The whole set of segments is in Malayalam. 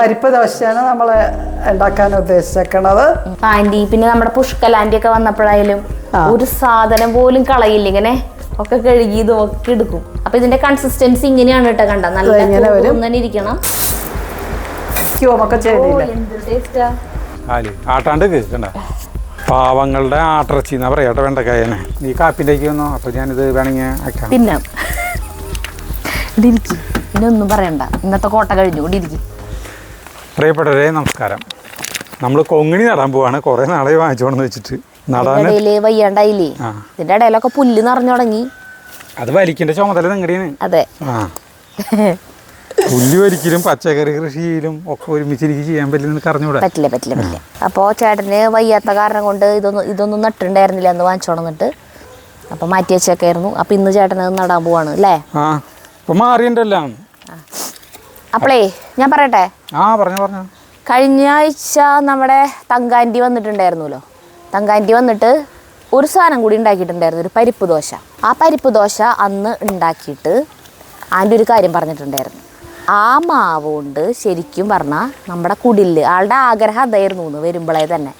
പരിപ്പ് ദോശയാണ് നമ്മൾ ഉണ്ടാക്കാൻ ഉദ്ദേശിക്കുന്നത്. ആന്റി പിന്നെ നമ്മുടെ പുഷ്കൽ ആന്റി ഒക്കെ വന്നപ്പോഴായാലും ഒരു സാധനം പോലും കളയില്ല, ഇങ്ങനെ ഒക്കെ കഴുകി ഇതൊക്കെ എടുക്കും. അപ്പൊ ഇതിന്റെ കൺസിസ്റ്റൻസി ഇങ്ങനെയാണ് കേട്ടോ, കണ്ട നല്ല ഇരിക്കണം. ആട്ടാണ്ട് കണ്ട പാവങ്ങളുടെ ആട്ടിറച്ചി എന്നാ പറയാട്ടെ വെണ്ടക്കായനെ. ഈ കാപ്പിലേക്ക് വന്നോ, അപ്പൊ ഞാനിത് വേണമെങ്കിൽ തിന്നാം. ഇടിരിക്കും, പിന്നെ ഒന്നും പറയണ്ട, ഇന്നത്തെ കോട്ട കഴിഞ്ഞു ഇടിരിക്കും. പ്രിയപ്പെട്ടവരെ നമസ്കാരം. നമ്മൾ കൊങ്ങിണി നടാൻ പോവാണ്. കുറെ നാളെ വാങ്ങിച്ചോണെന്ന് വെച്ചിട്ട് നടാൻ വയ്യാണ്ടായില്ലേ, ഇതിന്റെ ഇടയിലൊക്കെ പുല്ല് നിറഞ്ഞു തുടങ്ങി. അത് വലിക്കേണ്ട ചുമതല നിങ്ങളുടെയാണ്. അതെ, പുല്ല് വലിക്കലും പച്ചക്കറി കൃഷിയിലും ഒക്കെ ഒരുമിച്ച് ചെയ്യാൻ പറ്റില്ല. പറ്റില്ല. അപ്പോ ചേട്ടന് വയ്യാത്ത കാരണം കൊണ്ട് ഇതൊന്നും നട്ടുണ്ടായിരുന്നില്ല അന്ന് വാങ്ങിച്ചോണെന്നിട്ട്. അപ്പൊ മാറ്റി വെച്ചേക്കായിരുന്നു. അപ്പൊ ഇന്ന് ചേട്ടന് നടാൻ പോവാണ് അല്ലേ? മാറിയല്ലോ. അപ്പളേ ഞാൻ പറയട്ടെ, പറഞ്ഞു. കഴിഞ്ഞ ആഴ്ച നമ്മുടെ തങ്കാൻറ്റി വന്നിട്ടുണ്ടായിരുന്നല്ലോ. തങ്കാൻറ്റി വന്നിട്ട് ഒരു സാധനം കൂടി ഉണ്ടാക്കിയിട്ടുണ്ടായിരുന്നു, ഒരു പരിപ്പ് ദോശ. ആ പരിപ്പ് ദോശ അന്ന് ഉണ്ടാക്കിയിട്ട് ആൻ്റെ ഒരു കാര്യം പറഞ്ഞിട്ടുണ്ടായിരുന്നു. ആ മാവ് കൊണ്ട് ശരിക്കും പറഞ്ഞാൽ നമ്മുടെ കുടില്, ആളുടെ ആഗ്രഹം അതായിരുന്നു വരുമ്പോഴേ തന്നെ,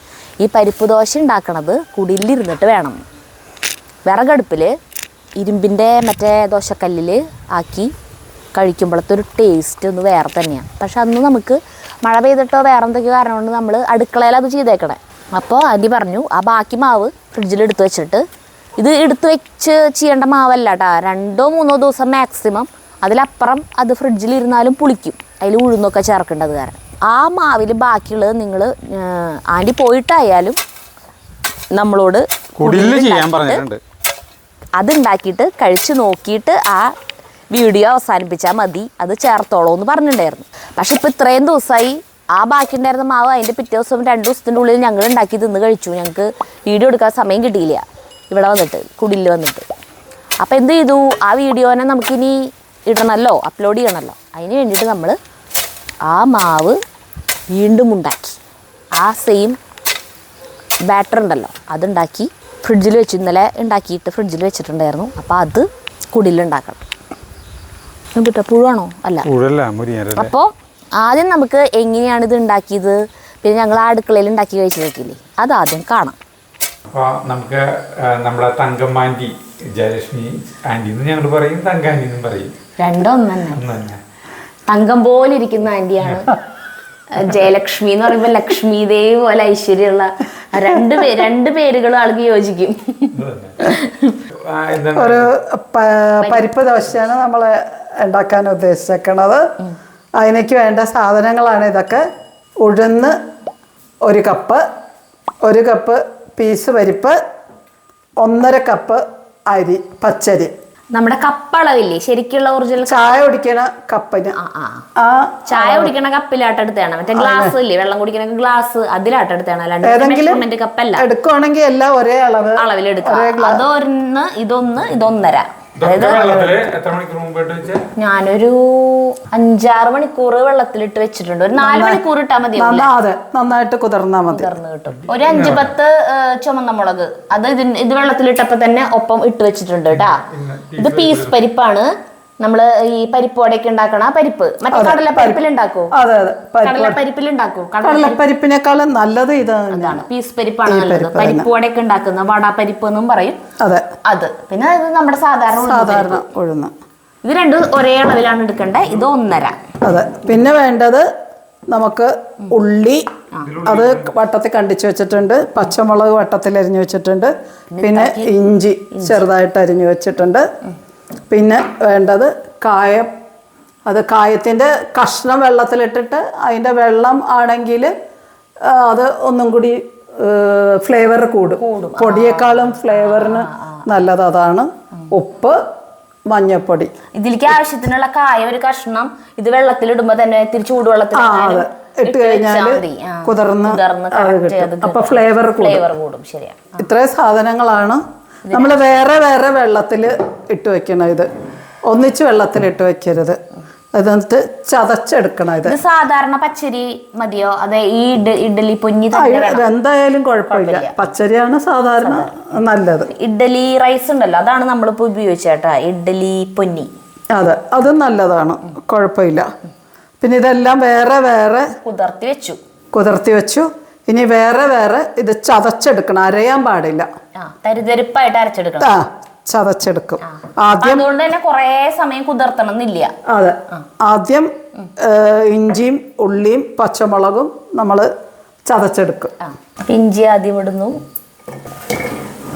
ഈ പരിപ്പ് ദോശ ഉണ്ടാക്കണത് കുടിലിരുന്നിട്ട് വേണം. വിറകടുപ്പിൽ ഇരുമ്പിൻ്റെ മറ്റേ ദോശക്കല്ലിൽ ആക്കി കഴിക്കുമ്പോഴത്തെ ഒരു ടേസ്റ്റ് ഒന്ന് വേറെ തന്നെയാണ്. പക്ഷെ അന്ന് നമുക്ക് മഴ പെയ്തിട്ടോ വേറെ എന്തൊക്കെ കാരണം കൊണ്ട് നമ്മൾ അടുക്കളയിൽ അത് ചെയ്തേക്കണേ. അപ്പോൾ ആൻറ്റി പറഞ്ഞു ആ ബാക്കി മാവ് ഫ്രിഡ്ജിൽ എടുത്ത് വെച്ചിട്ട്, ഇത് എടുത്ത് വെച്ച് ചെയ്യേണ്ട മാവല്ല കേട്ടോ, 2-3 ദിവസം മാക്സിമം, അതിലപ്പുറം അത് ഫ്രിഡ്ജിലിരുന്നാലും പുളിക്കും, അതിൽ ഉഴുന്നൊക്കെ ചേർക്കേണ്ടത് കാരണം. ആ മാവിൽ ബാക്കിയുള്ളത് നിങ്ങൾ ആൻറ്റി പോയിട്ടായാലും നമ്മളോട് അതുണ്ടാക്കിയിട്ട് കഴിച്ച് നോക്കിയിട്ട് ആ വീഡിയോ അവസാനിപ്പിച്ചാൽ മതി, അത് ചേർത്തോളൂ എന്ന് പറഞ്ഞിട്ടുണ്ടായിരുന്നു. പക്ഷെ ഇപ്പോൾ ഇത്രയും ദിവസമായി ആ ബാക്കി ഉണ്ടായിരുന്ന മാവ് അതിൻ്റെ പിറ്റേ ദിവസം 2 ദിവസത്തിൻ്റെ ഉള്ളിൽ ഞങ്ങൾ ഉണ്ടാക്കി തിന്ന് കഴിച്ചു. ഞങ്ങൾക്ക് വീഡിയോ എടുക്കാൻ സമയം കിട്ടിയില്ല ഇവിടെ വന്നിട്ട്, കുടിലിൽ വന്നിട്ട്. അപ്പോൾ എന്ത് ചെയ്തു, ആ വീഡിയോനെ നമുക്കിനി ഇടണമല്ലോ, അപ്ലോഡ് ചെയ്യണമല്ലോ. അതിന് വേണ്ടിയിട്ട് നമ്മൾ ആ മാവ് വീണ്ടും ഉണ്ടാക്കി, ആ സെയിം ബാറ്റർ ഉണ്ടല്ലോ അതുണ്ടാക്കി ഫ്രിഡ്ജിൽ വെച്ച്, ഇന്നലെ ഉണ്ടാക്കിയിട്ട് ഫ്രിഡ്ജിൽ വെച്ചിട്ടുണ്ടായിരുന്നു. അപ്പോൾ അത് കുടിലുണ്ടാക്കണം. കിട്ടോ പുഴുവാണോ? അല്ല. അപ്പോൾ ആദ്യം നമുക്ക് എങ്ങനെയാണ് ഇത് ഉണ്ടാക്കിയത്, പിന്നെ ഞങ്ങൾ ആ അടുക്കളയിൽ ഉണ്ടാക്കി കഴിച്ചു നോക്കിയില്ലേ, അതാദ്യം കാണാം. അപ്പോൾ നമുക്ക് നമ്മളെ തങ്കമ്മാൻറ്റി, ജയലക്ഷ്മി ആൻറ്റി എന്ന് ഞങ്ങൾ പറയും, തങ്കാൻറ്റി എന്നും പറയും. രണ്ടൊന്നെ. തങ്കം പോലെ ഇരിക്കുന്ന ആൻറ്റിയാണ്. ജയലക്ഷ്മി എന്ന് പറയുമ്പോൾ ലക്ഷ്മി ദേവി പോലെ ഐശ്വര്യമുള്ള രണ്ട് പേരുകളും ആൾക്ക് യോജിക്കും. ഒരു പരിപ്പ് ദോശയാണ് നമ്മൾ ഉണ്ടാക്കാൻ ഉദ്ദേശിക്കുന്നത്. അതിനേക്ക് വേണ്ട സാധനങ്ങളാണ് ഇതൊക്കെ. ഉഴുന്ന് 1 കപ്പ്, 1 കപ്പ് പീസ് പരിപ്പ്, 1.5 കപ്പ് അരി, പച്ചരി. നമ്മുടെ കപ്പളവില്ലേ ശരിക്കുള്ള ഒറിജിനൽ ചായ കുടിക്കണ കപ്പിന്, ചായ കുടിക്കണ കപ്പിലാട്ടെടുത്താണ്. മറ്റേ ഗ്ലാസ് ഇല്ലേ, വെള്ളം കുടിക്കണ ഗ്ലാസ്, അതിലാട്ടെടുത്താണ്. ഏതെങ്കിലും എടുക്കുവാണെങ്കിൽ എല്ലാം ഒരേ അളവിലെടുക്കാം. അതൊന്ന്, ഇതൊന്ന്, ഇതൊന്നര. ഞാനൊരു 5-6 മണിക്കൂർ വെള്ളത്തിലിട്ട് വെച്ചിട്ടുണ്ട്. ഒരു 4 മണിക്കൂർ ഇട്ടാൽ മതി, നന്നായിട്ട് കുതിർന്നാ മതി, കുതിർന്ന് കിട്ടും. ഒരു 5-10 ചുമന്ന മുളക് അത് ഇത് വെള്ളത്തിലിട്ടപ്പോ തന്നെ ഒപ്പം ഇട്ട് വെച്ചിട്ടുണ്ട് കേട്ടാ. ഇത് പീസ് പരിപ്പാണ്. നമ്മള് ഈ പരിപ്പ് വടയൊക്കെ ഉണ്ടാക്കണ പരിപ്പ്, മറ്റേ കടലപ്പരിപ്പിലുണ്ടാക്കോ? കടലപ്പരിപ്പിലുണ്ടാക്കോ? കടലപ്പരിപ്പിനേക്കാളും നല്ലത് ഇതാണ്, പീസ് പരിപ്പാണ് നല്ലത്. പരിപ്പ് വടയൊക്കെ ഉണ്ടാക്കുന്ന വടാപ്പരിപ്പ് എന്നും പറയും. അത് പിന്നെ നമ്മുടെ സാധാരണ ഉഴുന്ന്. ഇത് രണ്ടും ഒരേ അളവിലാണ് എടുക്കേണ്ടത്. ഇത് 1.5. അതെ. പിന്നെ വേണ്ടത് നമുക്ക് ഉള്ളി, അത് വട്ടത്തിൽ കണ്ടിച്ച് വെച്ചിട്ടുണ്ട്. പച്ചമുളക് വട്ടത്തിൽ അരിഞ്ഞു വെച്ചിട്ടുണ്ട്. പിന്നെ ഇഞ്ചി ചെറുതായിട്ട് അരിഞ്ഞു വെച്ചിട്ടുണ്ട്. പിന്നെ വേണ്ടത് കായം. അത് കായത്തിൻ്റെ കഷ്ണം വെള്ളത്തിലിട്ടിട്ട് അതിൻ്റെ വെള്ളം ആണെങ്കിൽ അത് ഒന്നും കൂടി ഫ്ലേവർ കൂടും. പൊടിയേക്കാളും ഫ്ലേവറിന് നല്ലത് അതാണ്. ഉപ്പ്, മഞ്ഞൾപ്പൊടി. ഇതിലേക്ക് ആവശ്യത്തിനുള്ള കായം ഒരു കഷ്ണം ഇത് വെള്ളത്തിലിടുമ്പോ തന്നെ തിരിച്ചു ചൂടുവെള്ളത്തിൽ ഇട്ട് കഴിഞ്ഞാൽ കുതിർന്ന് അപ്പൊ ഫ്ലേവർ കൂടും. ശരിയാണ്. ഇത്രയും സാധനങ്ങളാണ് നമ്മൾ വേറെ വെള്ളത്തിൽ ഇട്ട് വെക്കണം. ഇത് ഒന്നിച്ച് വെള്ളത്തിലിട്ട് വെക്കരുത്. എന്നിട്ട് ചതച്ചെടുക്കണം. ഇത് സാധാരണ പച്ചരി മതിയോ? അതെ, ഈ ഇഡ്ഡലി പൊന്നി എന്തായാലും കുഴപ്പമില്ല. പച്ചരിയാണ് സാധാരണ നല്ലത്. ഇഡ്ഡലി റൈസ് ഉണ്ടല്ലോ, അതാണ് നമ്മളിപ്പോൾ ഉപയോഗിച്ചേട്ടാ, ഇഡ്ഡലി പൊന്നി. അതെ, അതും നല്ലതാണ്, കുഴപ്പമില്ല. പിന്നെ ഇതെല്ലാം വേറെ വേറെ കുതിർത്തി വെച്ചു. ഇനി വേറെ വേറെ ഇത് ചതച്ചെടുക്കണം, അരയാൻ പാടില്ല. തരിതരിപ്പായിട്ട് അരച്ചെടുക്കണം. ചതച്ചെടുക്കും ആദ്യം. അതുകൊണ്ട് തന്നെ കുറേ സമയം കുതിർത്തണം എന്നില്ല. അതെ, ആദ്യം ഇഞ്ചിയും ഉള്ളിയും പച്ചമുളകും നമ്മൾ ചതച്ചെടുക്കും. ഇഞ്ചി ആദ്യം ഇടുന്നു.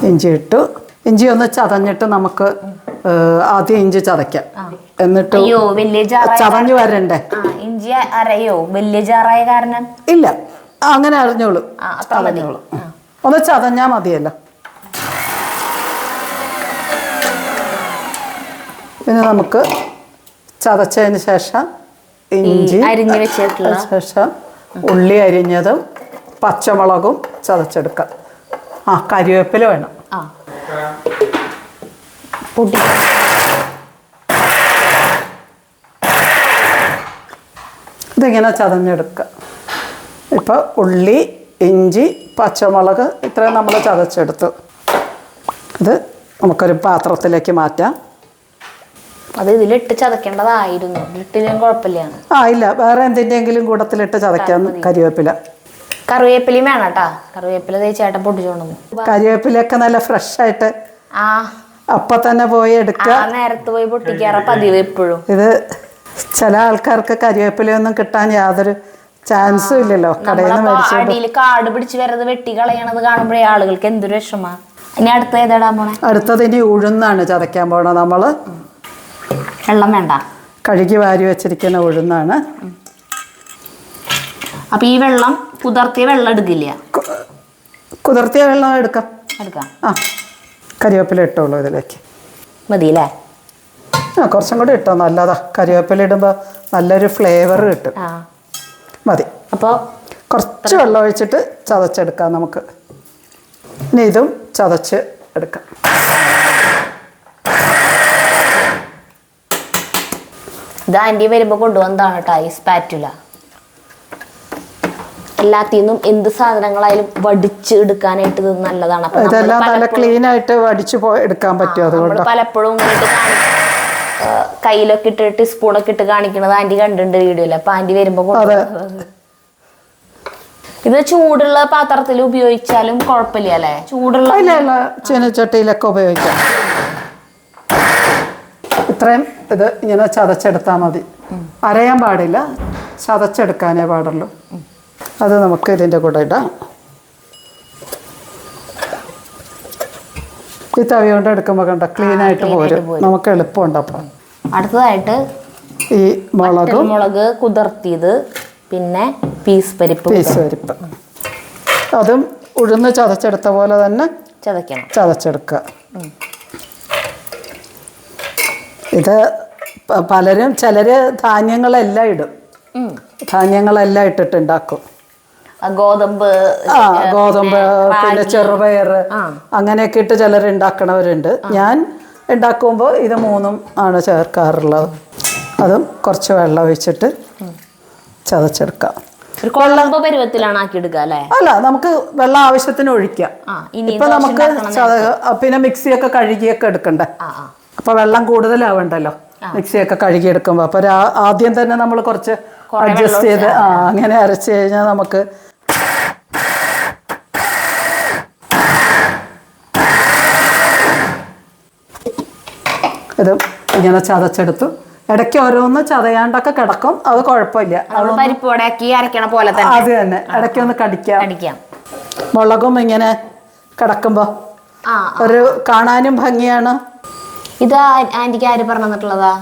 ഇഞ്ചി ഇട്ടു. ഇഞ്ചി ഒന്ന് ചതഞ്ഞിട്ട് നമുക്ക് ആദ്യം ഇഞ്ചി ചതയ്ക്കാം. എന്നിട്ട് ചതഞ്ഞു വരണ്ടേ. ഇഞ്ചി അരയോ വലിയ ജാറായ കാരണം ഇല്ല, അങ്ങനെ അറിഞ്ഞോളൂ. ഒന്ന് ചതഞ്ഞാ മതിയല്ലോ. പിന്നെ നമുക്ക് ചതച്ചതിന് ശേഷം ഇഞ്ചി അരിഞ്ഞു വെച്ചിട്ടുള്ള ശേഷം ഉള്ളി അരിഞ്ഞതും പച്ചമുളകും ചതച്ചെടുക്കാം. കരിവേപ്പില വേണം. ഇതിങ്ങനെ ചതഞ്ഞെടുക്കുക. ഇപ്പോൾ ഉള്ളി, ഇഞ്ചി, പച്ചമുളക് ഇത്രയും നമ്മൾ ചതച്ചെടുത്തു. ഇത് നമുക്കൊരു പാത്രത്തിലേക്ക് മാറ്റാം. അത് ഇതിലിട്ട് ചതക്കേണ്ടതായിരുന്നു. ഇട്ടിലും കുഴപ്പമില്ല. ഇല്ല, വേറെ എന്തിൻ്റെങ്കിലും കൂടത്തിലിട്ട് ചതക്കാം. കറിവേപ്പിലയും വേണം കേട്ടാ. കറിവേപ്പില ചേട്ടൻ പൊട്ടിച്ചോണ്ട്. കരിവേപ്പിലൊക്കെ നല്ല ഫ്രഷ് ആയിട്ട് അപ്പൊ തന്നെ പോയി എടുക്കുക. നേരത്ത് പോയി പൊട്ടിക്കാറ പതിവ് എപ്പോഴും. ഇത് ചില ആൾക്കാർക്ക് കരിവേപ്പിലയൊന്നും കിട്ടാൻ യാതൊരു ചാൻസും ഇല്ലല്ലോ. കടയിൽ നിന്ന് അടിയിൽ കാട് പിടിച്ച് വരുന്നത് വെട്ടി കളയണത് കാണുമ്പോഴേ ആളുകൾക്ക് എന്തൊരു വിഷമാ. ഇനി അടുത്ത ഏതാടാ പോണേ? അടുത്തത് ഇനി ഉഴുന്നാണ് ചതയ്ക്കാൻ പോണത്. നമ്മള് വെള്ളം വേണ്ട, കഴുകി വാരി വെച്ചിരിക്കുന്ന ഉഴുന്നാണ്. അപ്പൊ ഈ വെള്ളം കുതിർത്തിയ വെള്ളം എടുക്കില്ല. കുതിർത്തിയ വെള്ളം എടുക്കാം. കരിവേപ്പില ഇട്ടോളൂ ഇതിലേക്ക്. മതിയല്ലേ? കുറച്ചും കൂടി ഇട്ടോ, നല്ലതാ. കരിവേപ്പില ഇടുമ്പോൾ നല്ലൊരു ഫ്ലേവർ കിട്ടും. മതി. അപ്പോൾ കുറച്ച് വെള്ളം ഒഴിച്ചിട്ട് ചതച്ചെടുക്കാം നമുക്ക്. ഇനി ഇതും ചതച്ച് എടുക്കാം. ഇത് ആൻറ്റി വരുമ്പോൾ കൊണ്ടുവന്നതാണ് കേട്ടോ ഈ സ്പാറ്റുല. എല്ലാത്തിന്നും എന്ത് സാധനങ്ങളായാലും വടിച്ച് എടുക്കാനായിട്ട് ഇത് നല്ലതാണ്. ഇതെല്ലാം നല്ല ക്ലീൻ ആയിട്ട് വടിച്ച് എടുക്കാൻ പറ്റും. അതുകൊണ്ട് പലപ്പോഴും കയ്യിലൊക്കെ ഇട്ടിട്ട് സ്പൂണൊക്കെ ഇട്ട് കാണിക്കണത് ആൻറ്റി കണ്ടിട്ടുണ്ട് വീഡിയോയിൽ. അപ്പൊ ആൻറ്റി വരുമ്പോ ഇത് ചൂടുള്ള പാത്രത്തിൽ ഉപയോഗിച്ചാലും കുഴപ്പമില്ല അല്ലേ? ചൂടുള്ള ചീനച്ചട്ടിയിലൊക്കെ ഉപയോഗിക്കാം. ഇത്രയും ഇത് ഇങ്ങനെ ചതച്ചെടുത്താൽ മതി. അരയാൻ പാടില്ല, ചതച്ചെടുക്കാനേ പാടുള്ളൂ. അത് നമുക്ക് ഇതിൻ്റെ കൂടെ ഇടാം. ഈ തവി കൊണ്ട് എടുക്കുമ്പോൾ കണ്ട ക്ലീൻ ആയിട്ട് പോരും. നമുക്ക് എളുപ്പമുണ്ട്. അപ്പം അടുത്തതായിട്ട് ഈ മുളക് കുതിർത്തിയത്, പിന്നെ പീസ് പരിപ്പ്. അതും ഉഴുന്ന് ചതച്ചെടുത്ത പോലെ തന്നെ ചതച്ചെടുക്കുക. ഇത് ചിലര് ധാന്യങ്ങളെല്ലാം ഇടും. ധാന്യങ്ങളെല്ലാം ഇട്ടിട്ടുണ്ടാക്കും. ഗോതമ്പ്, പിന്നെ ചെറുപയർ അങ്ങനെയൊക്കെ ഇട്ട് ചിലർ ഉണ്ടാക്കണവരുണ്ട്. ഞാൻ ഉണ്ടാക്കുമ്പോൾ ഇത് മൂന്നും ആണ് ചേർക്കാറുള്ളത്. അതും കുറച്ച് വെള്ളം ഒഴിച്ചിട്ട് ചതച്ചെടുക്കാം. അല്ല, നമുക്ക് വെള്ളം ആവശ്യത്തിന് ഒഴിക്കാം. ഇപ്പൊ നമുക്ക് പിന്നെ മിക്സിയൊക്കെ കഴുകിയൊക്കെ എടുക്കണ്ടേ. അപ്പൊ വെള്ളം കൂടുതലാവണ്ടല്ലോ മിക്സിയൊക്കെ കഴുകിയെടുക്കുമ്പോൾ. അപ്പൊ ആദ്യം തന്നെ നമ്മൾ കുറച്ച് അഡ്ജസ്റ്റ് ചെയ്ത് അങ്ങനെ അരച്ച് കഴിഞ്ഞാൽ നമുക്ക് ഇത് ഇങ്ങനെ ചതച്ചെടുത്തു. ഇടയ്ക്ക് ഓരോന്ന് ചതയാണ്ടൊക്കെ കിടക്കും, അത് കുഴപ്പമില്ല. അത് തന്നെ ഇടയ്ക്കൊന്ന് കടിക്കാം. മുളകും ഇങ്ങനെ കിടക്കുമ്പോ ഒരു കാണാനും ഭംഗിയാണ്. ഇത് ആന്റിക്ക് ആര് പറഞ്ഞിട്ടുള്ളതാ?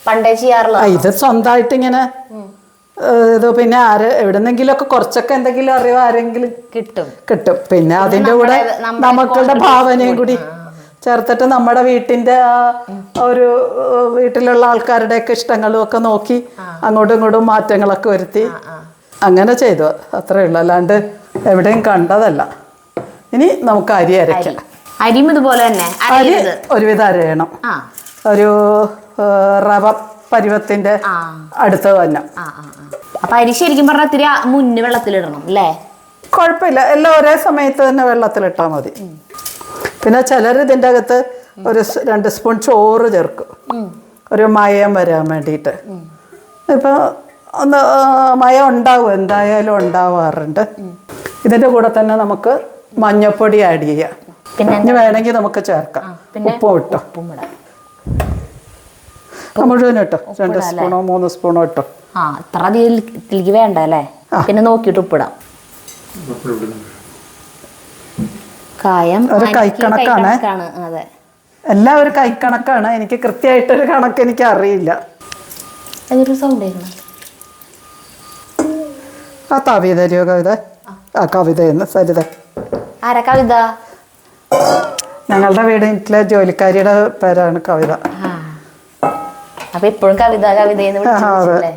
പണ്ടേ ചെയ്യാറുള്ള ഇത് സ്വന്തമായിട്ട് ഇങ്ങനെ ഇത്. പിന്നെ എവിടെന്നെങ്കിലും ഒക്കെ കുറച്ചൊക്കെ എന്തെങ്കിലും അറിയോ ആരെങ്കിലും കിട്ടും. പിന്നെ അതിൻ്റെ കൂടെ നമുക്കുടെ ഭാവനയും കൂടി ചേർത്തിട്ട് നമ്മുടെ വീട്ടിൻ്റെ ഒരു വീട്ടിലുള്ള ആൾക്കാരുടെയൊക്കെ ഇഷ്ടങ്ങളും ഒക്കെ നോക്കി അങ്ങോട്ടും ഇങ്ങോട്ടും മാറ്റങ്ങളൊക്കെ വരുത്തി അങ്ങനെ ചെയ്തു. അത്രേ ഉള്ളൂ, അല്ലാണ്ട് എവിടെയും കണ്ടതല്ല. ഇനി നമുക്ക് അരി അരയ്ക്കാം. അരിയും ഇതുപോലെ തന്നെ അരി ഒരുവിധം അരയണം. ഒരു റവ പരുവത്തിന്റെ അടുത്ത് തന്നെ. അപ്പൊ അരി ശരിക്കും പറഞ്ഞാൽ ഇത്തിരി മുന്നേ വെള്ളത്തിലിടണം അല്ലേ? കുഴപ്പമില്ല, എല്ലാം ഒരേ സമയത്ത് തന്നെ വെള്ളത്തിലിട്ടാൽ മതി. പിന്നെ ചിലർ ഇതിൻ്റെ അകത്ത് ഒരു 2 സ്പൂൺ ചോറ് ചേർക്കും, ഒരു മയം വരാൻ വേണ്ടിയിട്ട്. ഇപ്പം ഒന്ന് മയം ഉണ്ടാവും, എന്തായാലും ഉണ്ടാവാറുണ്ട്. ഇതിൻ്റെ കൂടെ തന്നെ നമുക്ക് മഞ്ഞൾപ്പൊടി ആഡ് ചെയ്യാം. പിന്നെ ഇനി വേണമെങ്കിൽ നമുക്ക് ചേർക്കാം. ഉപ്പും ഇട്ടോ, മുഴുവൻ ഇട്ടോ, 2 സ്പൂണോ 3 സ്പൂണോ ഇട്ടോ. അത്ര ഇതിലേക്ക് വേണ്ട അല്ലേ? പിന്നെ നോക്കിയിട്ട് ഉപ്പിടാം. കായം ഒരു കൈക്കണക്കാണ്. അതെ, എല്ലാം ഒരു കൈക്കണക്കാണ്. എനിക്ക് കൃത്യമായിട്ടൊരു കണക്ക് എനിക്ക് അറിയില്ല. അതൊരു സൗണ്ട് ആയിരുന്നു. ആ തവി തരുമോ കവിത? ആ കവിത എന്ന് സരിത. ആരാ കവിത? ഞങ്ങളുടെ വീട്ടിലെ ജോലിക്കാരിയുടെ പേരാണ് കവിത. അപ്പൊ എപ്പോഴും കവിത കവിതയെന്ന് വിളിച്ചില്ലേ?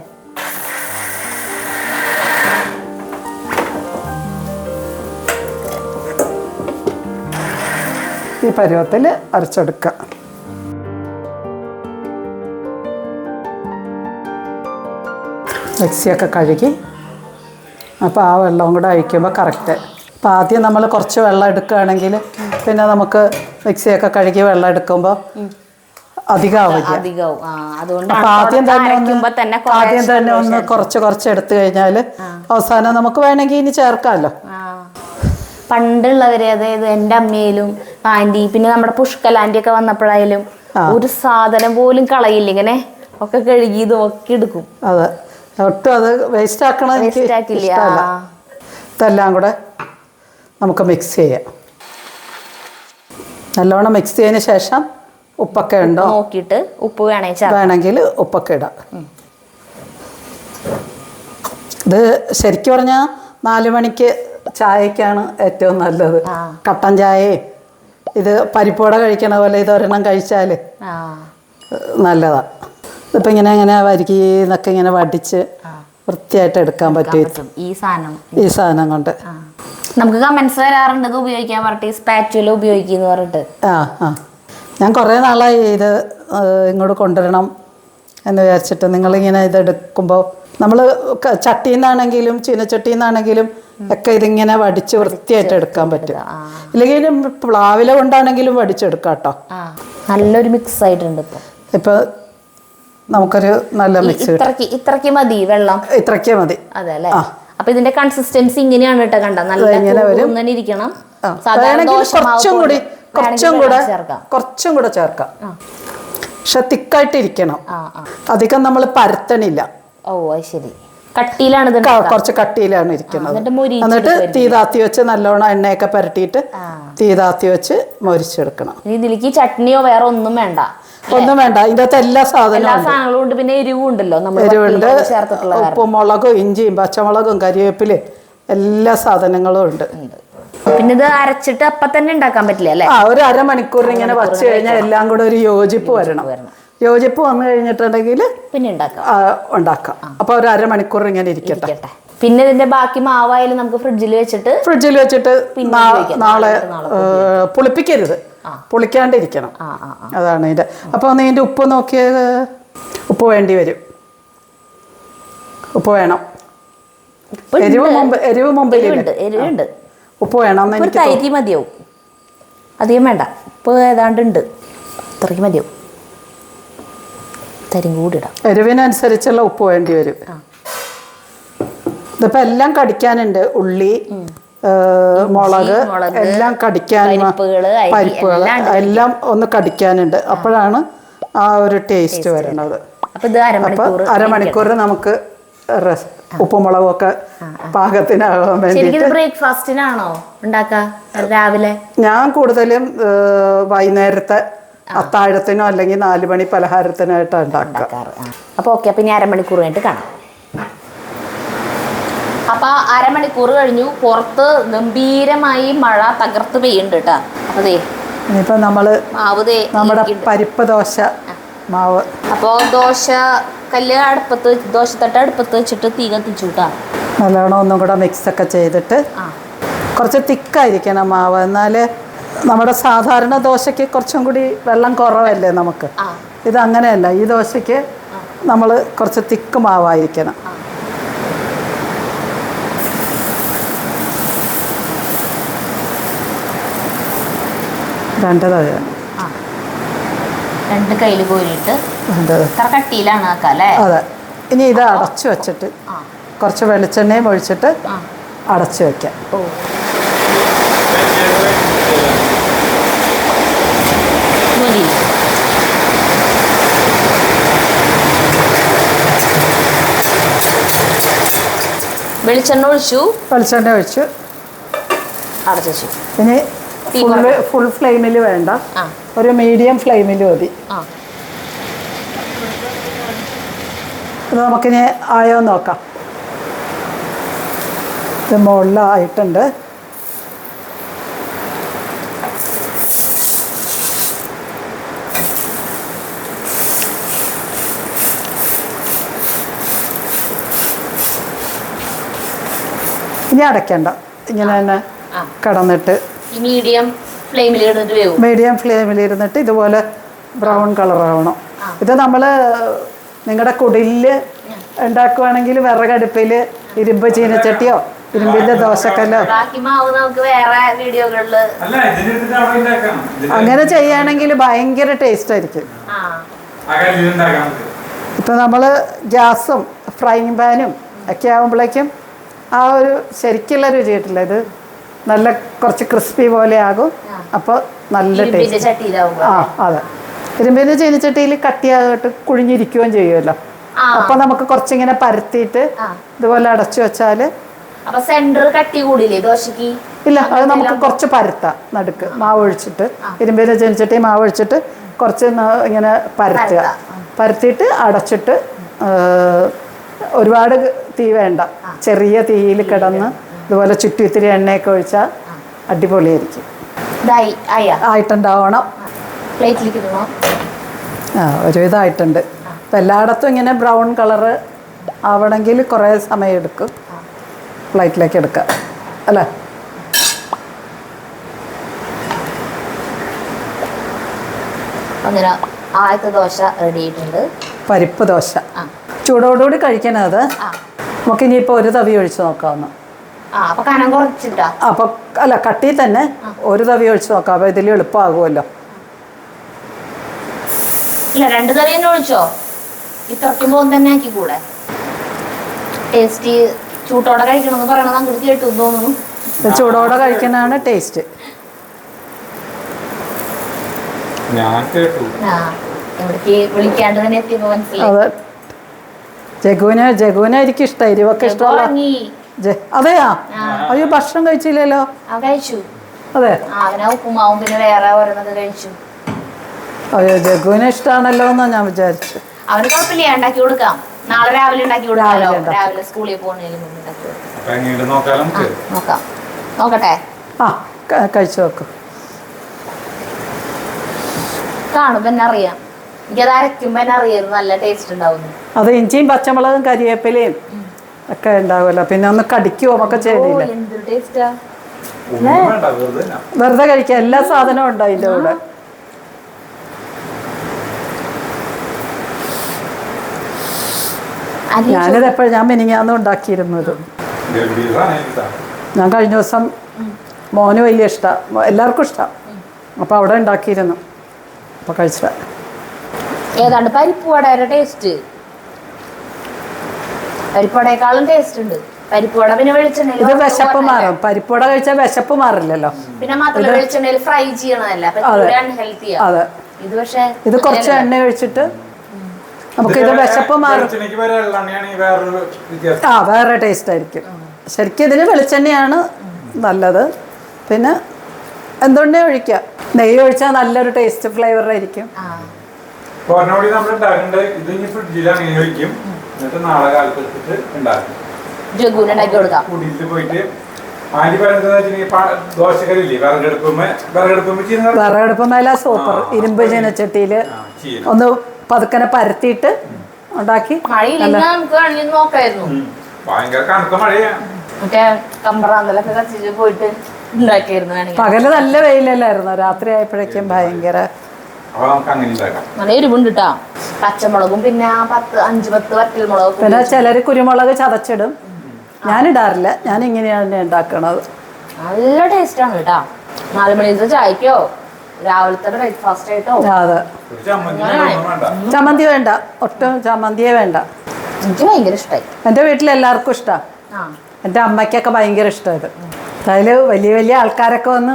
ഈ പരുവത്തിൽ അരച്ചെടുക്കുക. മിക്സിയൊക്കെ കഴുകി, അപ്പോൾ ആ വെള്ളം കൂടെ ഒഴിക്കുമ്പോൾ കറക്റ്റ്. അപ്പോൾ ആദ്യം നമ്മൾ കുറച്ച് വെള്ളം എടുക്കുകയാണെങ്കിൽ പിന്നെ നമുക്ക് മിക്സിയൊക്കെ കഴുകി വെള്ളം എടുക്കുമ്പോൾ അധികമാവില്ല. അപ്പോൾ ആദ്യം തന്നെ ഒന്ന് കുറച്ച് എടുത്തു കഴിഞ്ഞാൽ അവസാനം നമുക്ക് വേണമെങ്കിൽ ഇനി ചേർക്കാമല്ലോ. പണ്ടുള്ളവര്, അതായത് എൻ്റെ അമ്മയിലും ആൻറ്റി, പിന്നെ നമ്മുടെ പുഷ്കലാൻറ്റി ഒക്കെ വന്നപ്പോഴായാലും ഒരു സാധനം പോലും കളയില്ല, ഇങ്ങനെ ഒക്കെ കഴുകി ഇതൊക്കെ എടുക്കും. അതെ, ഒട്ടും അത് വേസ്റ്റ് ആക്കണ ഇഷ്ടമല്ല. ഇതെല്ലാം കൂടെ നമുക്ക് മിക്സ് ചെയ്യാം. നല്ലോണം മിക്സ് ചെയ്തതിന് ശേഷം ഉപ്പൊക്കെ ഉണ്ടോ നോക്കിയിട്ട് ഉപ്പ് വേണമെങ്കിൽ ഉപ്പൊക്കെ ഇടാം. ഇത് ശരിക്കും പറഞ്ഞാൽ 4 മണിക്ക് ചായക്കാണ് ഏറ്റവും നല്ലത്. കട്ടൻ ചായയും ഇത് പരിപ്പോടെ കഴിക്കണ പോലെ ഇതൊരെണ്ണം കഴിച്ചാൽ നല്ലതാണ്. ഇതിപ്പോൾ ഇങ്ങനെ വരികയെന്നൊക്കെ ഇങ്ങനെ വടിച്ച് വൃത്തിയായിട്ട് എടുക്കാൻ പറ്റും ഈ സാധനം കൊണ്ട്. നമുക്ക് കമന്റ്സ് വരാറുണ്ട് ഇത് ഉപയോഗിക്കാൻ പറഞ്ഞിട്ട്, സ്പാറ്റുല ഉപയോഗിക്കുന്നു പറഞ്ഞിട്ട്. ഞാൻ കുറേ നാളായി ഇത് ഇങ്ങോട്ട് കൊണ്ടുവരണം എന്ന് വിചാരിച്ചിട്ട്. നിങ്ങളിങ്ങനെ ഇതെടുക്കുമ്പോൾ നമ്മൾ ചട്ടിയിൽ നിന്നാണെങ്കിലും ചീനച്ചട്ടിയിൽ നിന്നാണെങ്കിലും ഒക്കെ ഇതിങ്ങനെ വടിച്ച് വൃത്തിയായിട്ട് എടുക്കാൻ പറ്റും. ഇല്ലെങ്കിൽ പ്ലാവില കൊണ്ടാണെങ്കിലും വടിച്ചെടുക്കാം കേട്ടോ. നല്ലൊരു മിക്സ് ആയിട്ടുണ്ട് ഇപ്പൊ നമുക്കൊരു നല്ല മിക്സ്. ഇത്രയ്ക്ക് മതി വെള്ളം? ഇത്രയ്ക്ക് മതി. അതെ അല്ലേ? അപ്പൊ ഇതിന്റെ കൺസിസ്റ്റൻസി ഇങ്ങനെയാണ് കേട്ടോ, കണ്ട നല്ല ഇരിക്കണം. കുറച്ചും കൂടെ ചേർക്കാം, പക്ഷെ തിക്കായിട്ടിരിക്കണം. അധികം നമ്മൾ പരത്തണില്ല. ഓ ശരി, കട്ടിയിലാണ്, കുറച്ച് കട്ടിയിലാണ് ഇരിക്കുന്നത്. എന്നിട്ട് തീ താത്തി വെച്ച് നല്ലോണം എണ്ണയൊക്കെ പരട്ടിയിട്ട് തീ താത്തി വെച്ച് മൊരിച്ചെടുക്കണം. ഇതിലേക്ക് ചട്നിയോ വേറെ ഒന്നും വേണ്ട? ഒന്നും വേണ്ട. ഇതിന്റെ അകത്ത് എല്ലാ സാധനവും ഉണ്ട്. പിന്നെ എരിവുണ്ടല്ലോ, എരിവുണ്ട്. ഉപ്പും മുളകും ഇഞ്ചിയും പച്ചമുളകും കരിവേപ്പിലയും എല്ലാ സാധനങ്ങളും ഉണ്ട്. പിന്നെ ഇത് അരച്ചിട്ട് അപ്പൊ തന്നെ ഉണ്ടാക്കാൻ പറ്റില്ല അല്ലേ? ഒരു അരമണിക്കൂർ ഇങ്ങനെ വച്ച് കഴിഞ്ഞാൽ എല്ലാം കൂടെ ഒരു യോജിപ്പ് വരണം. യോജിപ്പ് വന്നു കഴിഞ്ഞിട്ടുണ്ടെങ്കിൽ പിന്നെ ഉണ്ടാക്കാം. അപ്പൊ ഒരു അരമണിക്കൂർ ഇങ്ങനെ ഇരിക്കട്ടെ. പിന്നെ ഇതിന്റെ ബാക്കി മാവായാലും നമുക്ക് ഫ്രിഡ്ജിൽ വെച്ചിട്ട് നാളെ പുളിപ്പിക്കരുത്, പുളിക്കാണ്ടിരിക്കണം. അതാണ് ഇതിന്റെ. അപ്പൊ ഒന്ന് ഇതിന്റെ ഉപ്പ് നോക്കിയത്, ഉപ്പ് വേണ്ടി വരും. ഉപ്പ് വേണം. എരിവ് മുമ്പിലുണ്ട്. ഉപ്പ് വേണം. തൈര് മതിയാവും, അധികം വേണ്ട. ഉപ്പ് ഏതാണ്ട് ഉണ്ട്, അത്രയ്ക്ക് മതിയാവും. തരും കൂടി ഇടാം. എരിവിനനുസരിച്ചുള്ള ഉപ്പ് വേണ്ടി വരും. ഇതിപ്പോൾ എല്ലാം കടിക്കാനുണ്ട്. ഉള്ളി, മുളക് എല്ലാം കടിക്കാൻ, പരിപ്പുകൾ എല്ലാം ഒന്ന് കടിക്കാനുണ്ട്. അപ്പോഴാണ് ആ ഒരു ടേസ്റ്റ് വരുന്നത്. അപ്പോൾ അരമണിക്കൂർ നമുക്ക് ഉപ്പുമുളകും ഒക്കെ പാകത്തിനാകാൻ വേണ്ടി. ബ്രേക്ക്ഫാസ്റ്റിനാണോ ഉണ്ടാക്കുക രാവിലെ? ഞാൻ കൂടുതലും വൈകുന്നേരത്തെ അത്താഴത്തിനോ അല്ലെങ്കിൽ 4 മണി പലഹാരത്തിനായിട്ടാണ് ഉണ്ടാക്കാറ്. അപ്പോൾ ഓക്കെ, അപ്പം ഇനി അരമണിക്കൂർ കഴിഞ്ഞിട്ട് കാണാം. അപ്പം അരമണിക്കൂർ കഴിഞ്ഞു. പുറത്ത് ഗംഭീരമായി മഴ തകർത്ത് പെയ്യുന്നുണ്ട് കേട്ടോ. അപ്പോൾ ഇനിയിപ്പോൾ നമ്മുടെ പരിപ്പ് ദോശ മാവ്. അപ്പോൾ ദോശ കല്ല് ദോശത്തട്ട് അടുപ്പത്ത് വെച്ചിട്ട് തീ കത്തിച്ചു കേട്ടോ. നല്ലോണം ഒന്നും കൂടെ മിക്സൊക്കെ ചെയ്തിട്ട് കുറച്ച് തിക്കായിരിക്കണം മാവ്. എന്നാൽ നമ്മുടെ സാധാരണ ദോശയ്ക്ക് കുറച്ചും കൂടി വെള്ളം കുറവല്ലേ നമുക്ക്. ഇത് അങ്ങനെയല്ല. ഈ ദോശയ്ക്ക് നമ്മൾ കുറച്ച് തിക്ക് മാവായിരിക്കണം. രണ്ട് കയ്യിൽ കോരിയിട്ട് കട്ടിയിലാണ് ആക്കാം അല്ലേ? അതെ. ഇനി ഇത് അടച്ചു വെച്ചിട്ട് കുറച്ച് വെളിച്ചെണ്ണയും ഒഴിച്ചിട്ട് അടച്ചു വെക്കാം. ഓ മതി. വെളിച്ചെണ്ണ ഒഴിച്ചു, വെളിച്ചെണ്ണ ഒഴിച്ചു അടച്ചു വെച്ചു. ഇനി ഫുൾ ഫ്ലെയിമിൽ വേണ്ട, ഒരു മീഡിയം ഫ്ലെയിമിൽ മതി. ഇത് നമുക്കിനി ആയോ നോക്കാം. ഇത് മുകളിലായിട്ടുണ്ട്. ഇനി അടയ്ക്കണ്ട, ഇങ്ങനെ തന്നെ കിടന്നിട്ട് മീഡിയം ഫ്ലെയിമിൽ ഇരുന്നിട്ട് ഇതുപോലെ ബ്രൗൺ കളറാവണം. ഇത് നമ്മൾ നിങ്ങളുടെ കുടിലില് ഉണ്ടാക്കുവാണെങ്കിൽ വിറകടുപ്പിൽ ഇരുമ്പ് ചീനച്ചട്ടിയോ ഇരുമ്പിന്റെ ദോശക്കല്ലോ അങ്ങനെ ചെയ്യുകയാണെങ്കിൽ ഭയങ്കര ടേസ്റ്റ് ആയിരിക്കും. ഇപ്പം നമ്മൾ ഗ്യാസും ഫ്രൈങ് പാനും ഒക്കെ ആകുമ്പോഴേക്കും ആ ഒരു ശരിക്കുള്ള രുചി കിട്ടില്ല. ഇത് നല്ല കുറച്ച് ക്രിസ്പി പോലെ ആകും. അപ്പോൾ നല്ല ടേസ്റ്റ്. ആ അതെ, ഇരുമ്പിൻ്റെ ചീനിച്ചട്ടിയിൽ കട്ടിയായിട്ട് കുഴിഞ്ഞിരിക്കുകയും ചെയ്യുമല്ലോ. അപ്പോൾ നമുക്ക് കുറച്ചിങ്ങനെ പരത്തിയിട്ട് ഇതുപോലെ അടച്ചു വെച്ചാൽ ഇല്ല, അത് നമുക്ക് കുറച്ച് പരത്താം. നടുക്ക് മാവ് ഒഴിച്ചിട്ട്, ഇരുമ്പിൻ്റെ ചീനിച്ചട്ടി മാവ് ഒഴിച്ചിട്ട് കുറച്ച് ഇങ്ങനെ പരത്തിയിട്ട് അടച്ചിട്ട് ഒരുപാട് തീ വേണ്ട, ചെറിയ തീയിൽ കിടന്ന് ഇതുപോലെ ചുറ്റി ഇത്തിരി എണ്ണയൊക്കെ ഒഴിച്ചാൽ അടിപൊളിയായിരിക്കും. ആയിട്ടുണ്ടാവണം. ഒരു ഇതായിട്ടുണ്ട്. അപ്പം എല്ലായിടത്തും ഇങ്ങനെ ബ്രൗൺ കളറ് ആവണമെങ്കിൽ കുറേ സമയം എടുക്കും. പ്ലേറ്റിലേക്ക് എടുക്കാം അല്ലേ. അങ്ങനെ ആദ്യത്തെ ദോശ റെഡി ആയിട്ടുണ്ട്. പരിപ്പ് ദോശ ചൂടോടുകൂടി കഴിക്കണത്. അത് നമുക്ക് ഇനിയിപ്പോൾ ഒരു തവി ഒഴിച്ച് നോക്കാവുന്ന. അപ്പോൾ അല്ല, കട്ടി തന്നെ ഒരു തവി ഒഴിച്ച് നോക്കാം. അപ്പോൾ ഇതിൽ എളുപ്പമാകുമല്ലോ. ഇല്ല, 2 തവി തന്നെ ഒഴിച്ചോ. ഈ തുറക്കുമ്പോൾ തന്നെ ആക്കി കൂടെ. ടേസ്റ്റ് ചൂട്ടോടെ കഴിക്കണമെന്ന് പറയണത് അങ്ങോട്ട് കേട്ടു തോന്നുന്നു. ചൂടോടെ കഴിക്കുന്നതാണ് ടേസ്റ്റ്. വിളിക്കാണ്ട് തന്നെ എത്തിയപ്പോ മനസ്സിലായി. അതെ, ജഗുവിനായിരിക്കും ഇഷ്ടം, എരിവൊക്കെ ഇഷ്ടമുള്ള. അതെയാ? അയ്യോ, ഭക്ഷണം കഴിച്ചില്ലല്ലോ. കഴിച്ചു. അതെ, ഉപ്പുമാവും പിന്നെ വേറെ ഓരോന്നൊക്കെ കഴിച്ചു. അയ്യോ, ജഗുവിനെ ഇഷ്ടമാണല്ലോ എന്നാ ഞാൻ വിചാരിച്ചു. അവന് കുഴപ്പമില്ല, ഉണ്ടാക്കി കൊടുക്കാം. നാളെ രാവിലെ ഉണ്ടാക്കി കൊടുക്കാമല്ലോ. രാവിലെ സ്കൂളിൽ പോകുന്നതിന് നോക്കാം. നോക്കട്ടെ. ആ, കഴിച്ചു നോക്കും. കാണുമ്പോ തന്നെ അറിയാം. എനിക്കത് അരയ്ക്കുമ്പോ തന്നെ അറിയാം നല്ല ടേസ്റ്റ് ഉണ്ടാവുന്നു. അത് ഇഞ്ചിയും പച്ചമുളകും കരിവേപ്പിലയും ഒക്കെ ഉണ്ടാവുമല്ലോ. പിന്നെ ഒന്ന് കടിക്കുവോ ഒക്കെ ചെയ്തില്ല. എന്തൊരു ടേസ്റ്റാ. വെറുതെ കഴിക്കാം, എല്ലാ സാധനവും ഉണ്ടോ അതിൻ്റെ കൂടെ. ഞാനിത് എപ്പോഴും ഞാൻ മിനിങ്ങാന്ന് ഉണ്ടാക്കിയിരുന്നത്. ഞാൻ കഴിഞ്ഞ ദിവസം മോന് വലിയ ഇഷ്ടമാണ്, എല്ലാവർക്കും ഇഷ്ടമാണ്. അപ്പോൾ അവിടെ ഉണ്ടാക്കിയിരുന്നു. അപ്പോൾ കഴിച്ചിട്ട ഏതാണ്ട് പരിപ്പുവടയുടെ ടേസ്റ്റ്. പരിപ്പുവടയേക്കാളും ടേസ്റ്റ് ഉണ്ട്. പരിപ്പുവട പിന്നെ വെളിച്ചെണ്ണയിൽ ഇത് വിശപ്പ് മാറും. പരിപ്പുവട കഴിച്ചാൽ വിശപ്പ് മാറില്ലല്ലോ. പിന്നെ മാത്രമല്ല വെളിച്ചെണ്ണയിൽ ഫ്രൈ ചെയ്യണതല്ല. അതെ, ഇത് പക്ഷേ ഇത് കുറച്ച് എണ്ണ ഒഴിച്ചിട്ട് നമുക്ക് ഇത് വിശപ്പ് മാറും. ആ, വേറെ ടേസ്റ്റ് ആയിരിക്കും. ശരിക്കും ഇതിന് വെളിച്ചെണ്ണയാണ് നല്ലത്. പിന്നെ എന്തുകൊണ്ടേ ഒഴിക്കാം. നെയ്യ് ഒഴിച്ചാൽ നല്ലൊരു ടേസ്റ്റ് ഫ്ലേവർ ആയിരിക്കും. വിറകടുപ്പമേല സൂപ്പർ. ഇരുമ്പ് ചീനച്ചട്ടിയില് ഒന്ന് പതുക്കനെ പരത്തിയിട്ട് ഉണ്ടാക്കി. പകല് നല്ല വെയിലല്ലായിരുന്നു, രാത്രി ആയപ്പോഴേക്കും ഭയങ്കര എരിവുണ്ട്. പച്ചമുളകും പിന്നെ 5-10 വറ്റൽമുളകും. പിന്നെ ചിലര് കുരുമുളക് ചതച്ചിടും. ഞാനിടാറില്ല, ഞാൻ ഇങ്ങനെയാണ് ഉണ്ടാക്കണത്. നല്ല ടേസ്റ്റ് ആണ് കേട്ടാ. 4 മണിത്തെ ചായക്കോ രാവിലത്തെ ബ്രേക്ക്ഫാസ്റ്റ് ആയിട്ടോ. അതെ, ചമ്മന്തി വേണ്ട, ഒട്ടും ചമ്മന്തിയേ വേണ്ട. എനിക്ക് ഭയങ്കര ഇഷ്ടമായി. എൻ്റെ വീട്ടിൽ എല്ലാവർക്കും ഇഷ്ടമാണ്. എൻ്റെ അമ്മയ്ക്കൊക്കെ ഭയങ്കര ഇഷ്ടമായത്. അതിൽ വലിയ വലിയ ആൾക്കാരൊക്കെ വന്ന്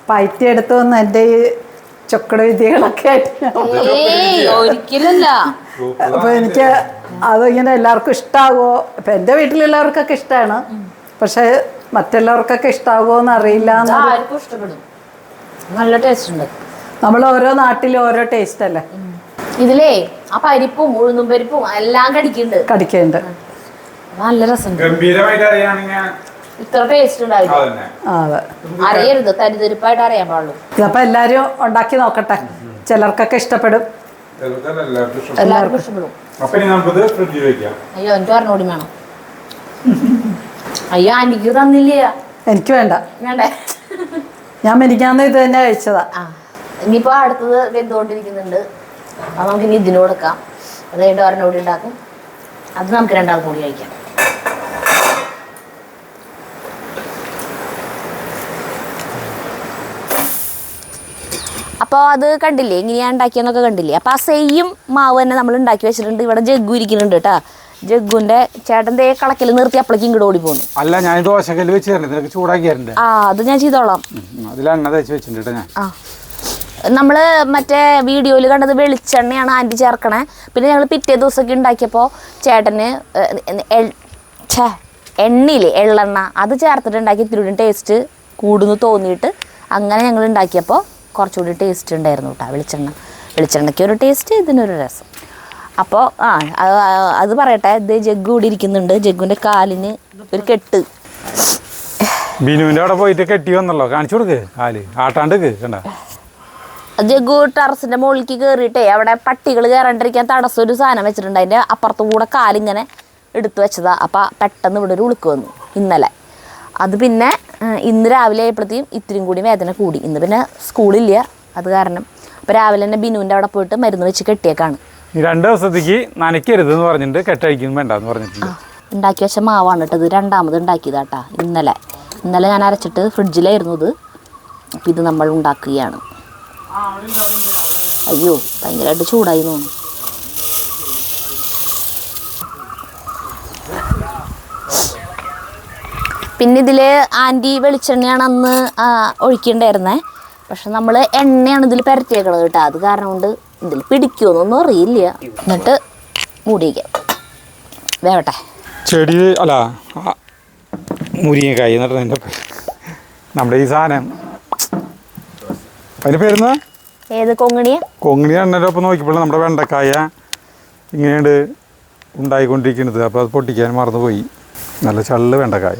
പയറ്റിയെടുത്ത് വന്ന് എൻ്റെ ഈ ചൊക്കട വിദ്യകളൊക്കെ ആയിട്ട് ഒരിക്കലല്ല. അപ്പോൾ എനിക്ക് അതിങ്ങനെ എല്ലാവർക്കും ഇഷ്ടമാകുമോ? ഇപ്പം എൻ്റെ വീട്ടിലുള്ളവർക്കൊക്കെ ഇഷ്ടമാണ്, പക്ഷേ മറ്റുള്ളവർക്കൊക്കെ ഇഷ്ടമാകുമോ എന്ന് അറിയില്ല. ഇഷ്ടപ്പെടും, നല്ല ടേസ്റ്റ് ഉണ്ട്. നമ്മൾ ഓരോ നാട്ടിലും ഓരോ ടേസ്റ്റ് അല്ലേ. ഇതിലേ ആ പരിപ്പും ഉഴുന്നും പരിപ്പും എല്ലാം കടിക്കുന്നുണ്ട്. നല്ല രസം. ഗംഭീരമായിട്ട് അറിയാണെങ്കിൽ ഇത്ര ടേസ്റ്റ് ഉണ്ടാവില്ല. അതെ, അറിയരുത്, തരിതരിപ്പായിട്ട് അറിയാൻ പാടുള്ളൂ. അപ്പൊ എല്ലാരും ഉണ്ടാക്കി നോക്കട്ടെ, ചിലർക്കൊക്കെ ഇഷ്ടപ്പെടും. എല്ലാവർക്കും ഇഷ്ടപ്പെടും. അയ്യോ എനിക്ക് പറഞ്ഞോടി വേണം. അയ്യോ ആന്റിക്ക് തന്നില്ല. എനിക്ക് വേണ്ട, വേണ്ടേ? ഞാൻ മെനിക്കാന്ന് ഇത് തന്നെ കഴിച്ചതാ. ഇനിയിപ്പോ അടുത്തത് വെന്തുകൊണ്ടിരിക്കുന്നുണ്ട്. അത് നമുക്ക് ഇനി ഇതിന് കൊടുക്കാം. അത് കഴിഞ്ഞിട്ട് ഒരെണ്ണം കൂടി ഉണ്ടാക്കും. അത് നമുക്ക് രണ്ടാമത് കൂടി കഴിക്കാം. അപ്പോൾ അത് കണ്ടില്ലേ ഇങ്ങനെയാണ് ഉണ്ടാക്കിയെന്നൊക്കെ കണ്ടില്ലേ. അപ്പോൾ ആ സെയിം മാവ് തന്നെ നമ്മൾ ഉണ്ടാക്കി വെച്ചിട്ടുണ്ട്. ഇവിടെ ജഗ്ഗു ഇരിക്കുന്നുണ്ട് കേട്ടോ. ജഗ്ഗുന്റെ ചേട്ടൻ്റെ കളക്കൽ നിർത്തി അപ്പളേക്കും ഇങ്ങോട്ട് ഓടി പോകുന്നു. അല്ല, ഞാൻ ദോശക്കല്ല് വെച്ച് ചൂടാക്കിയാറുണ്ട്. അത് ഞാൻ ചെയ്തോളാം. അതിലെണ്ണ തേച്ച് വെച്ചിട്ടുണ്ട് ഞാൻ. നമ്മൾ മറ്റേ വീഡിയോയിൽ കണ്ടത് വെളിച്ചെണ്ണയാണ് ആൻറ്റി ചേർക്കണേ. പിന്നെ ഞങ്ങൾ പിറ്റേ ദിവസമൊക്കെ ഉണ്ടാക്കിയപ്പോൾ ചേട്ടന് എണ്ണയില്ലേ എള്ളെണ്ണ അത് ചേർത്തിട്ട് ഉണ്ടാക്കി ഇത്തിരി ടേസ്റ്റ് കൂടുന്നു തോന്നിയിട്ട് അങ്ങനെ ഞങ്ങൾ ഉണ്ടാക്കിയപ്പോൾ കുറച്ചുകൂടി ടേസ്റ്റ് ഉണ്ടായിരുന്നു കേട്ടോ. വെളിച്ചെണ്ണയ്ക്ക് ഒരു ടേസ്റ്റ്, ഇതിനൊരു രസം. അപ്പോൾ അത് പറയട്ടെ. ഇത് ജഗ്ഗു കൂടി ഇരിക്കുന്നുണ്ട്. ജഗ്ഗുവിൻ്റെ കാലിന് ഒരു കെട്ട് ബിനുവിൻ്റെ അവിടെ പോയിട്ട് കെട്ടി വന്നല്ലോ. കാണിച്ചു കൊടുക്ക് കാല് ആട്ടാണ്ട് കണ്ട. ജഗ്ഗു ടെറസിൻ്റെ മുകളിലേക്ക് കയറിയിട്ടേ അവിടെ പട്ടികൾ കയറാണ്ടിരിക്കാൻ തടസ്സം ഒരു സാധനം വെച്ചിട്ടുണ്ട്. അതിൻ്റെ അപ്പുറത്തു കൂടെ കാലിങ്ങനെ എടുത്തു വെച്ചതാ. അപ്പം പെട്ടെന്ന് ഇവിടെ ഒരു ഉളുക്ക് വന്നു ഇന്നലെ. അത് പിന്നെ ഇന്ന് രാവിലെ ആയപ്പോഴത്തേക്കും ഇത്തിരിയും കൂടി വേദന കൂടി. ഇന്ന് പിന്നെ സ്കൂളില്ല, അത് കാരണം. അപ്പോൾ രാവിലെ തന്നെ ബിനുവിൻ്റെ അവിടെ പോയിട്ട് മരുന്ന് വെച്ച് കെട്ടിയേക്കാണ്. 2 ദിവസത്തേക്ക് നനയ്ക്കരുതെന്ന് പറഞ്ഞിട്ട് കെട്ടഴിക്കുന്നു വേണ്ടെന്ന് പറഞ്ഞിട്ടുണ്ട്. ഉണ്ടാക്കി വെച്ച മാവാണ് കേട്ടത്. രണ്ടാമത് ഉണ്ടാക്കിയതാട്ടാ ഇന്നലെ ഞാൻ അരച്ചിട്ട് ഫ്രിഡ്ജിലായിരുന്നു ഇത്. അപ്പം ഇത് നമ്മൾ ഉണ്ടാക്കുകയാണ്. അയ്യോ ഭയങ്കരമായിട്ട് ചൂടായി തോന്നുന്നു. പിന്നെ ഇതിൽ ആൻറ്റി വെളിച്ചെണ്ണയാണ് അന്ന് ഒഴിക്കണ്ടായിരുന്നേ. പക്ഷെ നമ്മൾ എണ്ണയാണ് ഇതിൽ പരത്തിയേക്കണത് കേട്ടോ. അത് കാരണം കൊണ്ട് ഇതിൽ പിടിക്കുമെന്നൊന്നും അറിയില്ല. എന്നിട്ട് മൂടിയേക്കാം, വേവട്ടെ. ചെടി അല്ല മുരിങ്ങക്കായി എന്നിട്ട് നമ്മുടെ ഈ സാധനം അതിൻ്റെ പേരുന്ന ഏത് കൊങ്ങിണി എണ്ണയുടെ ഒപ്പം നോക്കിയപ്പോൾ നമ്മുടെ വെണ്ടക്കായ ഇങ്ങനെയുണ്ട് ഉണ്ടായിക്കൊണ്ടിരിക്കുന്നത്. അപ്പോൾ അത് പൊട്ടിക്കാൻ മറന്നുപോയി. നല്ല ചള്ള് വെണ്ടക്കായ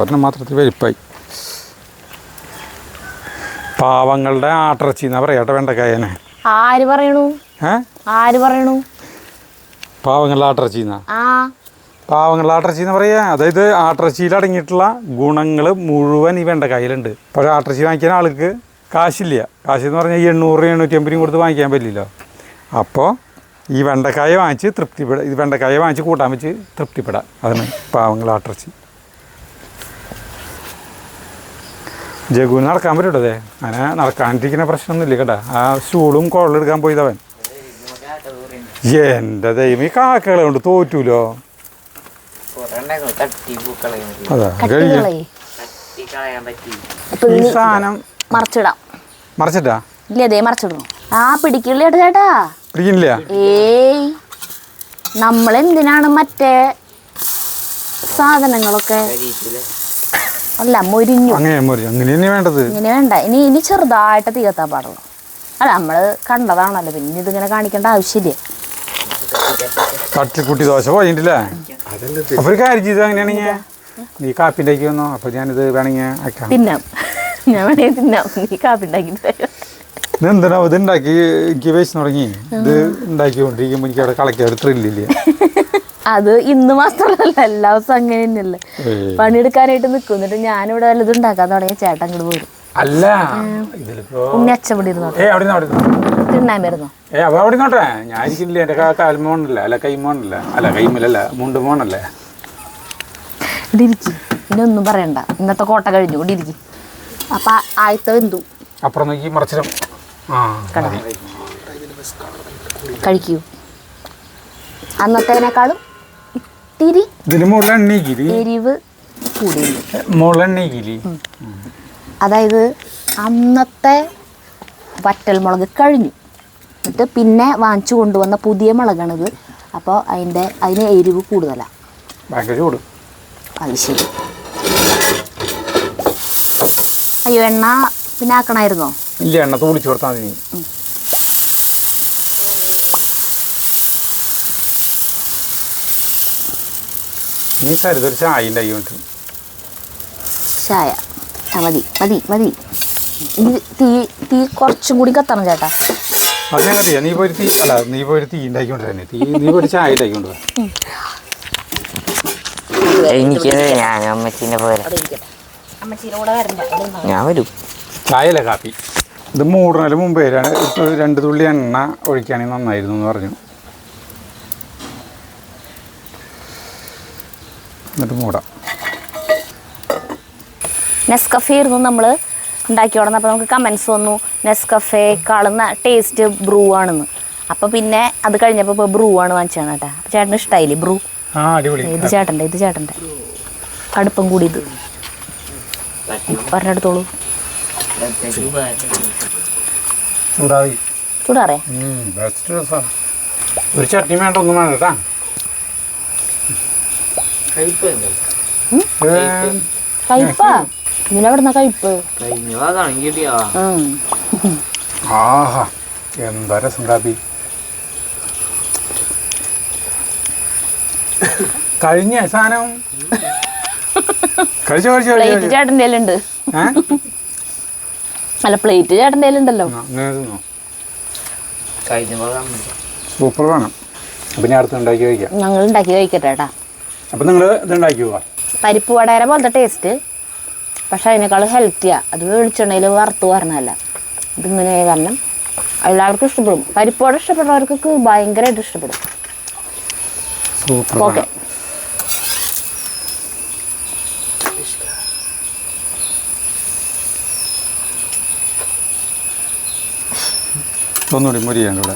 ഒരെണ്ണം മാത്രത്തിൽ വലിപ്പായി. പാവങ്ങളുടെ ആട്ടിറച്ചി എന്നാ പറയാട്ടെ വെണ്ടക്കായനെ. ആര് പറയണു? പാവങ്ങളുടെ ആട്ടിറച്ചി എന്നാ. പാവങ്ങളുടെ ആട്ടിറച്ചി എന്ന് പറയാ. അതായത് ആട്ടിറച്ചിയിൽ അടങ്ങിയിട്ടുള്ള ഗുണങ്ങൾ മുഴുവൻ ഈ വെണ്ടക്കായയിലുണ്ട്. പക്ഷേ ആട്ടിറച്ചി വാങ്ങിക്കാൻ ആൾക്ക് കാശില്ല. കാശെന്ന് പറഞ്ഞാൽ 800-850 കൊടുത്ത് വാങ്ങിക്കാൻ പറ്റില്ലല്ലോ. അപ്പോൾ ഈ വെണ്ടക്കായ വാങ്ങിച്ച് ഇത് വെണ്ടക്കായ വാങ്ങിച്ച് കൂട്ടാൻ വെച്ച് തൃപ്തിപ്പെടാം. അതാണ് പാവങ്ങൾ ആട്ടിറച്ചി. ജഗുവിന് നടക്കാൻ പറ്റൂട്ടതേ. അങ്ങനെ നടക്കാണ്ടിരിക്കുന്ന പ്രശ്നമൊന്നുമില്ല കേട്ടോ. ആ സ്റ്റൂളും കുഴലെടുക്കാൻ പോയതവൻ. എൻ്റെ ദൈവം, ഈ കാക്കകളെ കൊണ്ട് തോറ്റൂലോ. അതാ ഈ സാധനം മറിച്ചിട്ടാ ഇല്ലേ മറിച്ചിടുന്നു. പിടിക്കില്ല ചേട്ടാ, പിടിക്കുന്നില്ല. ഏയ് നമ്മളെന്തിനാണ് മറ്റേ സാധനങ്ങളൊക്കെ അല്ല മൊരിഞ്ഞു അങ്ങനെ വേണ്ടത്. ഇങ്ങനെ വേണ്ട. ഇനി ചെറുതായിട്ട് തീർത്താൻ പാടുള്ളൂ. അല്ല നമ്മള് കണ്ടതാണല്ലോ, പിന്നെ ഇതിങ്ങനെ കാണിക്കേണ്ട ആവശ്യമില്ല. തട്ടിക്കുട്ടി ദോശ പോയിട്ടില്ലേ? അപ്പൊ ഒരു കാര്യം ചെയ്ത് അങ്ങനെയാണെങ്കിൽ നീ കാപ്പി ഉണ്ടാക്കി വന്നോ. അപ്പൊ ഞാനിത് വേണമെങ്കിൽ തിന്നാം. ഞാൻ വേണമെങ്കിൽ തിന്നാം. നീ കാപ്പി ഉണ്ടാക്കി എന്തിനാ ഇത് ഉണ്ടാക്കി എനിക്ക് വേസ്റ്റ് തുടങ്ങി. ഇത് ഉണ്ടാക്കിക്കൊണ്ടിരിക്കുമ്പോൾ എനിക്ക് അവിടെ കളയ്ക്കാൻ ഒരു ത്രില്ലില്ല. അത് ഇന്ന് മാത്രമല്ല, എല്ലാ ദിവസവും അങ്ങനെ തന്നെയല്ലേ. പണിയെടുക്കാനായിട്ട് നിൽക്കും. എന്നിട്ട് ഞാനിവിടെ വല്ലതും ഉണ്ടാക്കാൻ തുടങ്ങിയ ചേട്ടൻ അങ്ങോട്ട് പോരും. അല്ല ഉണ്ണി അച്ചവിടെ ഇരുന്നോ തിന്നാൻ വരുന്നോ? അവിടെ നോട്ടെ. ഞാൻ ഇരിക്കില്ല. എൻ്റെ കാൽമോണല്ല, അല്ല കൈമോണല്ല, അല്ല കൈമലല്ല, മുണ്ട് മോണല്ലേ. ഇവിടെ ഇരിക്കും. പിന്നെ ഒന്നും പറയണ്ട. ഇന്നത്തെ കോട്ട കഴിഞ്ഞു. ഇവിടെ ഇരിക്കും. അപ്പൊ ആദ്യത്തെ എന്തു അപ്പുറം നോക്കി മറിച്ചിടും. കഴിക്കൂ. അന്നത്തേനേക്കാളും ഇത്തിരി ഇതിന് മുകളിൽ എണ്ണീക്കില് എരിവ് കൂടിയുണ്ട്. മുകളിൽ എണ്ണീക്കില് അതായത് അന്നത്തെ വറ്റൽമുളക് കഴിഞ്ഞു, എന്നിട്ട് പിന്നെ വാങ്ങിച്ചു കൊണ്ടുവന്ന പുതിയ മുളകാണിത്. അപ്പോൾ അതിന് എരിവ് കൂടുതലാണ്. ഭയങ്കര ചൂട്. അത് ശരി. അയ്യോ, എണ്ണ പിന്നെ ആക്കണമായിരുന്നോ? ഇല്ല, എണ്ണ തൂളിച്ച് കൊടുത്താൽ മതി. നീ സരിതൊരു ചായ ഉണ്ടാക്കി വേണ്ടി. ചായ മതി മതി മതി. ഇത് തീ കുറച്ചും കൂടി കത്തണം ചേട്ടാ. അത് ഞാൻ കത്തിയാ. നീ പോയി തീ ഉണ്ടാക്കിക്കൊണ്ട് തന്നെ. നീ പോയി ചായ ഉണ്ടാക്കിക്കൊണ്ട് പോയി. ഞാൻ അമ്മച്ചീൻ്റെ പോലെ ഞാൻ വരും. ചായയല്ല, കാപ്പി. ഇത് മൂടണതിന് മുമ്പേ 2 തുള്ളി എണ്ണ ഒഴിക്കുകയാണെങ്കിൽ നന്നായിരുന്നു എന്ന് പറഞ്ഞു. എന്നിട്ട് മൂടാം. നെസ്കഫേ ആയിരുന്നു നമ്മൾ ഉണ്ടാക്കി തുടങ്ങുന്നത്. അപ്പോൾ നമുക്ക് കമൻസ് വന്നു നെസ്കഫേക്കാളും ടേസ്റ്റ് ബ്രൂ ആണെന്ന്. അപ്പോൾ പിന്നെ അത് കഴിഞ്ഞപ്പോൾ ഇപ്പോൾ ബ്രൂ ആണ് വാങ്ങിച്ചാണ് കേട്ടോ. അപ്പോൾ ചേട്ടന് ഇഷ്ടമായില്ലേ ബ്രൂ? അടിപൊളി. ഇത് ചേട്ടൻ്റെ കടുപ്പം കൂടി. ഇത് പറഞ്ഞെടുത്തോളൂ. ചൂടാറിയാ ഒരു ചട്നി വേണ്ട, ഒന്നും വേണ്ട കേട്ടാ. കയ്പാ ഇതിലെവിടുന്ന കയ്പ്? ആഹാ, എന്താ രസം കാപ്പി. കഴിഞ്ഞ സാധനം പ്ലേറ്റ് ചേട്ടൻ്റെ ഉണ്ട്. അല്ല, പ്ലേറ്റ് ചേട്ടൻ്റെ ഉണ്ടല്ലോ. സൂപ്പർ വേണം. പിന്നെ അടുത്ത് ഉണ്ടാക്കി കഴിക്കാം. ഞങ്ങൾ ഉണ്ടാക്കി കഴിക്കട്ടെ കേട്ടാ. അപ്പം നിങ്ങൾ ഇത് ഉണ്ടാക്കി പോവാ. പരിപ്പ് വടേരെ പോലത്തെ ടേസ്റ്റ്, പക്ഷെ അതിനേക്കാൾ ഹെൽത്തിയാണ്. അത് വെളിച്ചെണ്ണയിൽ വറുത്ത് വരണമല്ല. ഇതിങ്ങനെ കാരണം എല്ലാവർക്കും ഇഷ്ടപ്പെടും. പരിപ്പ് വട ഇഷ്ടപ്പെടുന്നവർക്കൊക്കെ ഭയങ്കരമായിട്ട് ഇഷ്ടപ്പെടും. സൂപ്പർ. ഓക്കെ, ഒന്നുകൂടി മുരിയുണ്ട് ഇവിടെ.